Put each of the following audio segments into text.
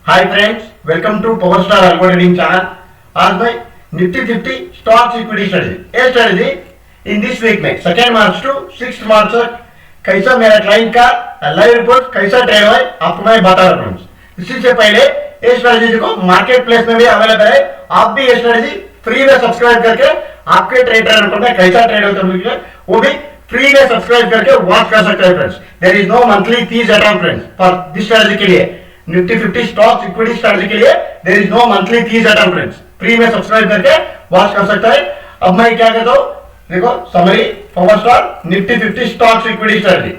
Hi friends, welcome to Power Star Algo Trading channel. आज भाई Nifty 50 stocks equity strategy. ये strategy in this week में 2 मार्च to 6 मार्च तक कैसा मेरा क्लाइंट का लाइव रिपोर्ट कैसा ट्रेड हुआ है आपको मैं बता रहा हूँ। इसी से पहले ये स्ट्रेटेजी को मार्केट प्लेस में भी अवेलेबल है। आप भी ये स्ट्रेटेजी फ्री में सब्सक्राइब करके आपके ट्रेडर अकाउंट में कैसा ट्रेड होता है वो भी फ्री में सब्सक्राइब करके वॉच कर सकते हैं friends. There is no monthly fee at all friends for this strategy के लिए। निफ्टी 50 स्टॉक्स इक्विटी स्ट्रेटेजी के लिए there is no monthly fee at all friends. Free में सब्सक्राइब करके वॉच कर सकता है। अब मैं क्या कहता हूँ, देखो summary power star Nifty 50 stocks equity strategy.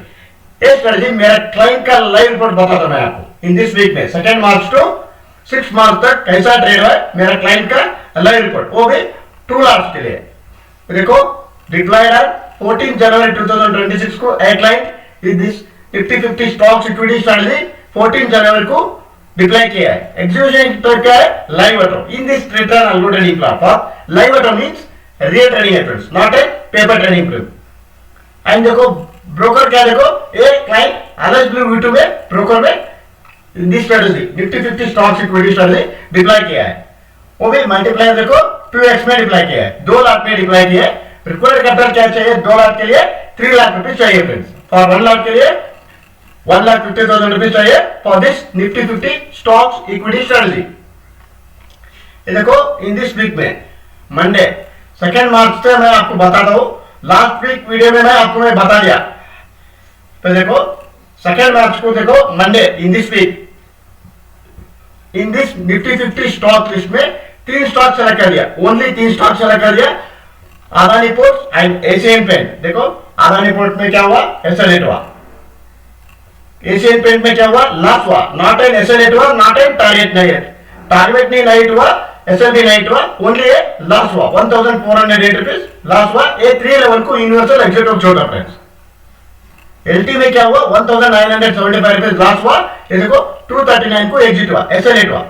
ये स्ट्रेटेजी मेरा क्लाइंट का लाइव रिपोर्ट बताता मैं आपको इन दिस वीक में 2 मार्च टू 6 मार्च तक कैसा ट्रेड हुआ है मेरा क्लाइंट का लाइव रिपोर्ट, वो भी 2 लाख के लिए। देखो डिप्लॉयड ऑन 14 जनवरी 2026 को a client is this Nifty 50 stocks equity strategy 14 जनवरी को डिप्लॉय किया है। एग्जीक्यूशन तो क्या है, live auto in this return algo trading platform. Live auto means real trading friends, not a paper trading friends. And देखो broker क्या, देखो a client अलग ब्लू वी2 में ब्रोकर में this strategy Nifty 50 stocks equity strategy deploy किया है। वो भी मल्टीप्लायर देखो 2x में डिप्लॉय किया है, 2 लाख में डिप्लॉय किया है। रिक्वायर्ड कैपिटल क्या चाहिए, 2 लाख के लिए 3 लाख रुपए चाहिए फ्रेंड्स। फॉर 1 लाख के लिए 1,50,000 रुपए चाहिए for this Nifty 50 stocks equity strategy. ये देखो इन दिस वीक में मंडे 2 मार्च से मैं आपको बताता हूँ। लास्ट वीक वीडियो में मैं आपको बता दिया। तो देखो 2 मार्च को देखो Monday in this week in this Nifty 50 stock list में 3 स्टॉक सेलेक्ट कर दिया, ओनली 3 स्टॉक सेलेक्ट कर दिया, Adani ports and Asian paint. देखो अदानी पोर्ट में क्या हुआ, एसएल हुआ। एशियन पेंट में क्या हुआ, लॉस हुआ। नॉट एन एसएल हुआ, नॉट एन टारगेट नहीं है, टारगेट नहीं नाइट हुआ, एसएल भी नाइट हुआ, ओनली ए लॉस हुआ। 1408 रुपीज लॉस हुआ। ए 311 को यूनिवर्सल एग्जिट ऑफ छोटा फ्रेंड्स। एलटी में क्या हुआ, 1975 रुपीज लॉस हुआ। ये देखो 239 को एग्जिट हुआ, एसएल हुआ।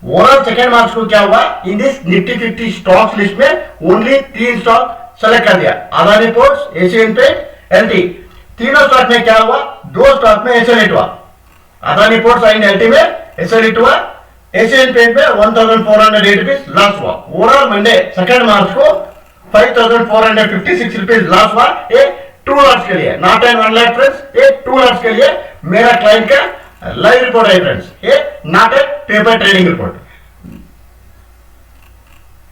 ओवरऑल 2 मार्च को क्या हुआ, in this Nifty 50 stocks list में ओनली 3 स्टॉक सेलेक्ट कर दिया, Adani ports, Asian paint, LT. तीनों स्टॉक में क्या हुआ, 2 स्टॉक में एसएल हुआ, अदानी पोर्ट्स एंड एलटी में एसएल हुआ, एशियन पेंट में 1408 रुपीज लॉस हुआ। ओवरऑल मंडे 2 मार्च को 5456 रुपीज लॉस हुआ। ये 2 लाख के लिए, नॉट एन 1 लाख फ्रेंड्स, ये 2 लाख के लिए मेरा क्लाइंट का लाइव रिपोर्ट है फ्रेंड्स, ये not a paper trading report.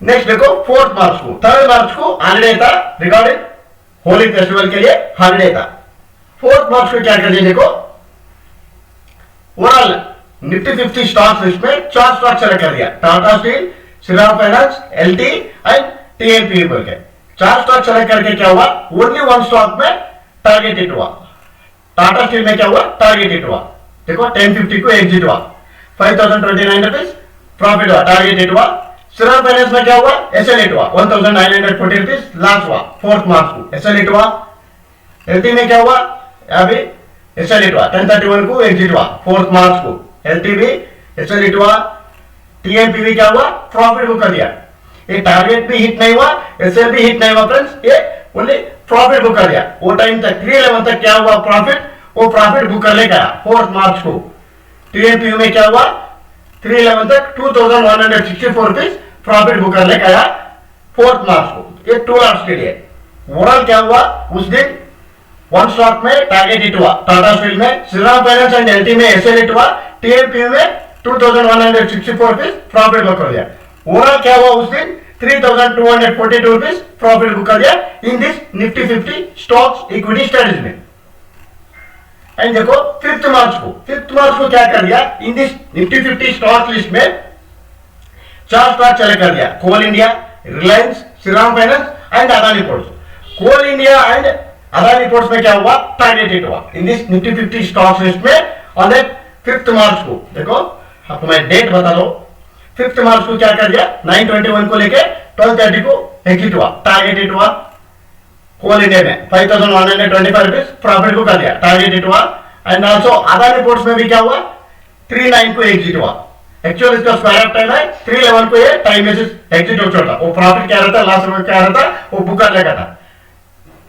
Next देखो 4 मार्च को 3 मार्च को हॉलिडे था, रिकॉर्डिंग होली फेस्टिवल के लिए हॉलिडे था। 4 मार्च को क्या कर दिया, देखो ओवरऑल निफ्टी 50 स्टॉक्स लिस्ट में 4 स्टॉक सेलेक्ट कर दिया, Tata steel, Shriram finance, LT and TNP बोल के 4 स्टॉक सेलेक्ट करके क्या हुआ, ओनली 1 स्टॉक में टारगेट हिट हुआ। टाटा स्टील में क्या हुआ, टारगेट हिट हुआ। देखो 1050 को एग्जिट हुआ, 5029 रुपीज प्रॉफिट हुआ, टारगेट हिट हुआ। श्रीराम फाइनेंस में क्या हुआ, एसएल हिट हुआ, 1940 रुपीज लॉस हुआ 4 मार्च को, एसएल हिट हुआ। एलटी में क्या हुआ, अभी एसएल हिट हुआ, 1031 को एग्जिट हुआ 4 मार्च को, एलटी भी एसएल हिट हुआ। टीएनपीवी क्या हुआ, प्रॉफिट बुक कर दिया। ये टारगेट भी हिट नहीं हुआ, एसएल भी हिट नहीं हुआ फ्रेंड्स, ये ओनली प्रॉफिट बुक कर दिया। वो टाइम तक 311 तक क्या हुआ प्रॉफिट, वो प्रॉफिट बुक कर लेगा 4 मार्च को। टीएनपीयू में क्या हुआ, 311 तक 2164 रुपीज प्रॉफिट बुक कर लेगा 4 मार्च को। ये 2 लाख के लिए। ओवरऑल क्या हुआ, उस दिन 1 स्टॉक में टारगेट हिट हुआ, टाटा स्टील में, श्रीराम फाइनेंस एंड एलटी में एसएल हिट हुआ, टीएनपीयू में 2164 रुपीज प्रॉफिट बुक कर दिया। ओवरऑल क्या हुआ, उस दिन 3242 रुपीज प्रॉफिट बुक कर दिया in this Nifty 50 stocks equity strategy में। एंड देखो 5 मार्च को क्या कर दिया, in this Nifty 50 stock list में 4 स्टॉक सेलेक्ट कर दिया, Coal India, Reliance, Shriram finance and Adani ports. Coal India and Adani ports में क्या हुआ, टारगेट हिट हुआ in this Nifty 50 stock list में ऑन दैट 5 मार्च को। देखो आपको मैं डेट बता दो, 5 मार्च को क्या कर दिया, 921 को लेके 1230 को एग्जिट हुआ, टारगेट हिट हुआ। कोल इंडिया में 5125 रुपीज प्रॉफिट को कर दिया, टारगेट हिट हुआ। एंड ऑल्सो अदानी पोर्ट्स में भी क्या हुआ, 39 को एग्जिट हुआ। एक्चुअल इसका स्क्वायर ऑफ टाइम है 311 को, ये टाइम बेसिस एग्जिट हो चुका था। वो प्रॉफिट क्या रहता, लॉस में क्या रहता, वो बुक कर लेगा था।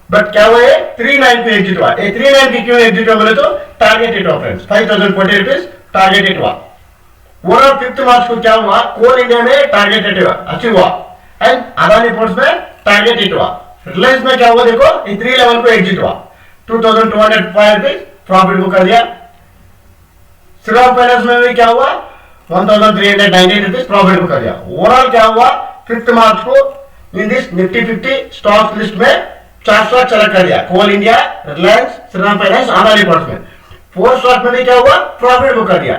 बट क्या हुआ, 39 को एग्जिट हुआ। 39 की क्यों एग्जिट हुआ बोले तो टारगेट हिट हुआ फ्रेंड्स, 5040 रुपीज टारगेट हिट हुआ। ओवरऑल 5 मार्च को क्या हुआ, कोल इंडिया में टारगेट अचीव हुआ एंड अदानी पोर्ट्स में टारगेट हिट हुआ। रिलायंस में क्या हुआ देखो, 3 लेवल को एग्जिट हुआ, 2205 रुपीज प्रॉफिट बुक कर दिया। श्रीराम फाइनेंस में भी क्या हुआ, 1390 रुपीज प्रॉफिट बुक कर दिया। ओवरऑल क्या हुआ, 5 मार्च को in this Nifty 50 stock list में 4 स्टॉक सेलेक्ट कर दिया, Coal India, Reliance, Shriram finance, Adani ports में। 4 स्टॉक में भी क्या हुआ, प्रॉफिट बुक कर दिया।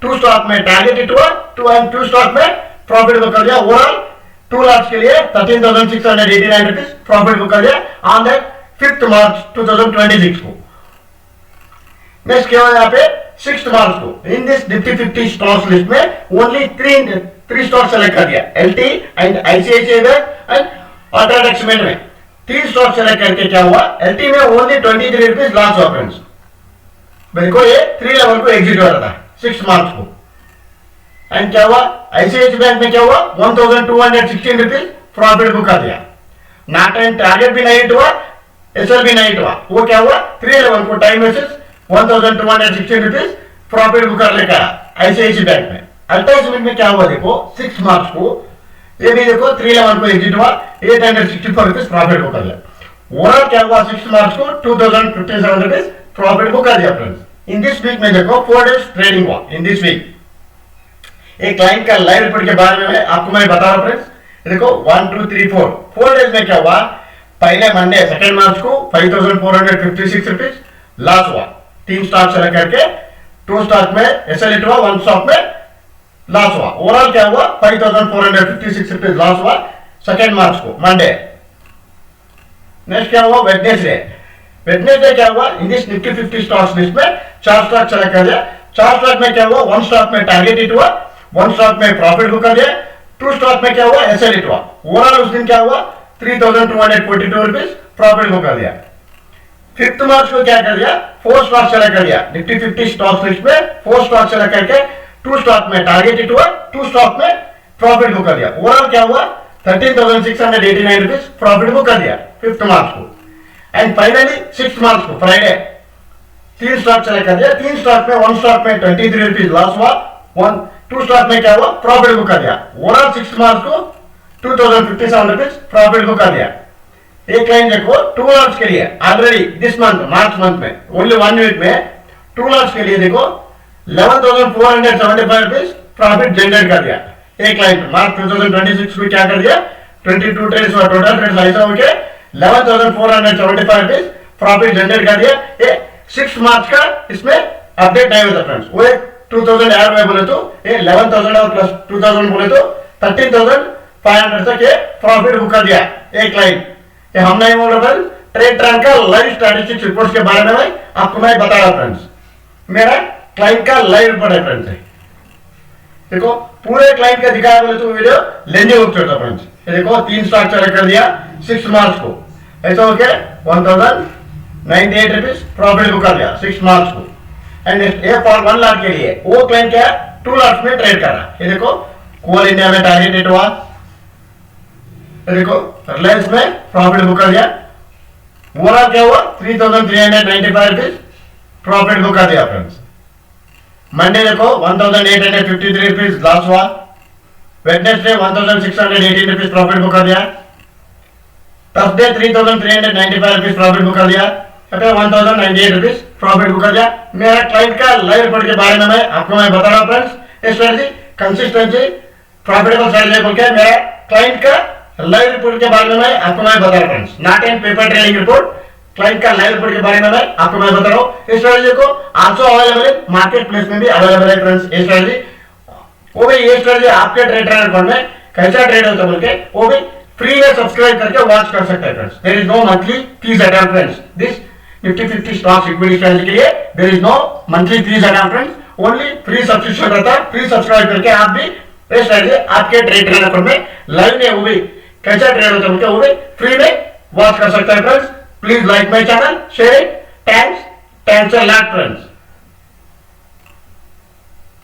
2 स्टॉक में टारगेट हिट हुआ, 2 स्टॉक में प्रॉफिट बुक कर दिया। ओवरऑल 2 लाख के लिए 13,689 रुपीज प्रॉफिट बुक कर दिया ऑन दैट 5 मार्च 2026 को। नेक्स्ट क्या हुआ यहाँ पे, 6 मार्च को in this Nifty 50 stocks list में ओनली 3 स्टॉक सेलेक्ट कर दिया, LT and ICICI bank and UltraTech cement में 3 स्टॉक सेलेक्ट करके क्या हुआ, एलटी में ओनली 23 रुपीज लॉस हुआ फ्रेंड्स। मेरे को ये 3 लेवल को एग्जिट हो रहा था 6 मार्च को। एंड क्या हुआ, आईसीआईसीआई बैंक में क्या हुआ, 1216 रुपीज प्रॉफिट बुक कर दिया। नॉट एंड टारगेट भी नहीं हुआ, एसएल भी नहीं हुआ, वो क्या हुआ, 3 लेवल को time basis 1216 rupees profit book कर लेकर आईसीआईसीआई बैंक में। अल्ट्रा सीमेंट में क्या हुआ देखो, 6 मार्च को ये भी देखो 3 लेवल को एग्जिट हुआ, 864 रुपीज प्रॉफिट बुक कर लिया। ओवरऑल क्या हुआ, 6 मार्च को 2057 रुपीज प्रॉफिट बुक कर दिया फ्रेंड्स। इन दिस वीक में देखो 4 डेज ट्रेडिंग हुआ इन दिस वीक। एक क्लाइंट का लाइव रिपोर्ट के बारे में आपको मैं बता रहा हूं फ्रेंड्स। देखो 1 2 3 4 डेज में क्या हुआ, पहले मंडे 2 मार्च को 5456 रुपीज लॉस हुआ, 3 स्टॉक सेलेक्ट करके 2 स्टॉक में एसएल हिट हुआ, 1 स्टॉक में लॉस हुआ। ओवरऑल क्या हुआ, 5456 रुपीज लॉस हुआ 2 मार्च को मंडे। नेक्स्ट क्या हुआ, वेडनेसडे क्या हुआ, in this Nifty 50 stocks list में 4 स्टॉक सेलेक्ट कर दिया। 4 स्टॉक में क्या हुआ, 1 स्टॉक में टारगेट हिट हुआ, 1 स्टॉक में प्रॉफिट बुक कर दिया, 2 स्टॉक में क्या हुआ, एसएल हिट हुआ। ओवरऑल उस दिन क्या हुआ, 3242 रुपीज प्रॉफिट बुक कर दिया। 5 मार्च को क्या कर दिया, 4 स्टॉक सेलेक्ट कर दिया, निफ्टी 50 स्टॉक लिस्ट में 4 स्टॉक सेलेक्ट करके 2 स्टॉक में टारगेट हिट हुआ, 2 स्टॉक में प्रॉफिट बुक कर दिया। ओवरऑल क्या हुआ, 13,689 रुपीज प्रॉफिट बुक कर दिया 5 मार्च को। एंड फाइनली 6 मार्च को फ्राइडे 3 स्टॉक सेलेक्ट कर दिया, 3 स्टॉक में 1 स्टॉक में 23 रुपीज लॉस हुआ, 2 स्टॉक में क्या हुआ, प्रॉफिट बुक कर दिया। ओवरऑल 6 मार्च को 2057 रुपीज प्रॉफिट बुक कर दिया। एक क्लाइंट देखो 2 लॉट्स के लिए already this month March month में ओनली 1 वीक में 2 लॉट्स के लिए देखो 11,475 रुपीज प्रॉफिट जनरेट कर दिया। एक क्लाइंट मार्च 2026 में क्या कर दिया, 22 ट्रेड्स हुआ, टोटल ट्रेड्स ऐसा हो गया 11,475 रुपीज प्रॉफिट जनरेट कर दिया। ये 6 मार्च का इसमें अपडेट नहीं होता फ्रेंड्स। वो 2000 ऐड में बोले तो ये 11,000 और प्लस 2,000 बोले तो 13,500 तक ये प्रॉफिट बुक कर दिया एक क्लाइंट। ये हम नहीं बोल रहे, ट्रेड ट्रेंड का लाइव स्टैटिस्टिक्स रिपोर्ट्स के बारे में आपको मैं बता रहा फ्रेंड्स। मेरा क्लाइंट का लाइव रिपोर्ट है फ्रेंड्स। देखो पूरे क्लाइंट का दिखाया बोले तो वीडियो लेंदी बुक होता फ्रेंड्स। ये देखो 3 स्टॉक सेलेक्ट कर दिया 6 मार्च को, ऐसा हो गया 1098 रुपीज प्रॉफिट बुक कर दिया 6 मार्च को। एंड ये फॉर 1 लाख के लिए वो क्लाइंट क्या 2 लाख में ट्रेड कर रहा। ये देखो कोल इंडिया में टारगेट हिट हुआ, देखो रिलायंस में प्रॉफिट बुक कर दिया। ओवरऑल क्या हुआ, 3,395 रुपीज प्रॉफिट बुक कर दिया फ्रेंड्स। मंडे देखो 1,853 रुपीज लॉस हुआ, वेडनेसडे 1,618 रुपीज प्रॉफिट बुक कर दिया, थर्सडे 3,395 रुपीज प्रॉफिट बुक कर दिया, 1,098 रुपीज प्रॉफिट बुक कर दिया। मेरा क्लाइंट का लाइव रिपोर्ट के बारे में मैं आपको मैं बता रहा हूं फ्रेंड्स। ये स्ट्रेटजी कंसिस्टेंसी प्रॉफिटेबल स्ट्रेटजी बोल के मेरा क्लाइंट का लाइव रिपोर्ट के बारे में मैं आपको मैं बता रहा हूं friends. Not in paper trading report, client का लाइव रिपोर्ट के बारे में मैं आपको मैं बता रहा हूं। इस स्ट्रेटजी को आल्सो अवेलेबल है मार्केट प्लेस में भी अवेलेबल है फ्रेंड्स। ये स्ट्रेटजी वो भी ये स्ट्रेटजी आपके ट्रेडर अकाउंट में कैसा ट्रेड होता है बोल के वो भी फ्री में सब्सक्राइब करके वॉच कर सकते हैं friends. There is no monthly fee account friends. This Nifty 50 stocks equity strategy के लिए there is no monthly fee account friends, only free subscription रहता है। फ्री सब्सक्राइब करके आप भी ये स्ट्रेटजी आपके ट्रेडर अकाउंट में लाइव में वो भी कैसा ट्रेड होता है वो भी फ्री में वॉच कर सकते हैं friends. Please like my channel, share it, thanks a lot friends.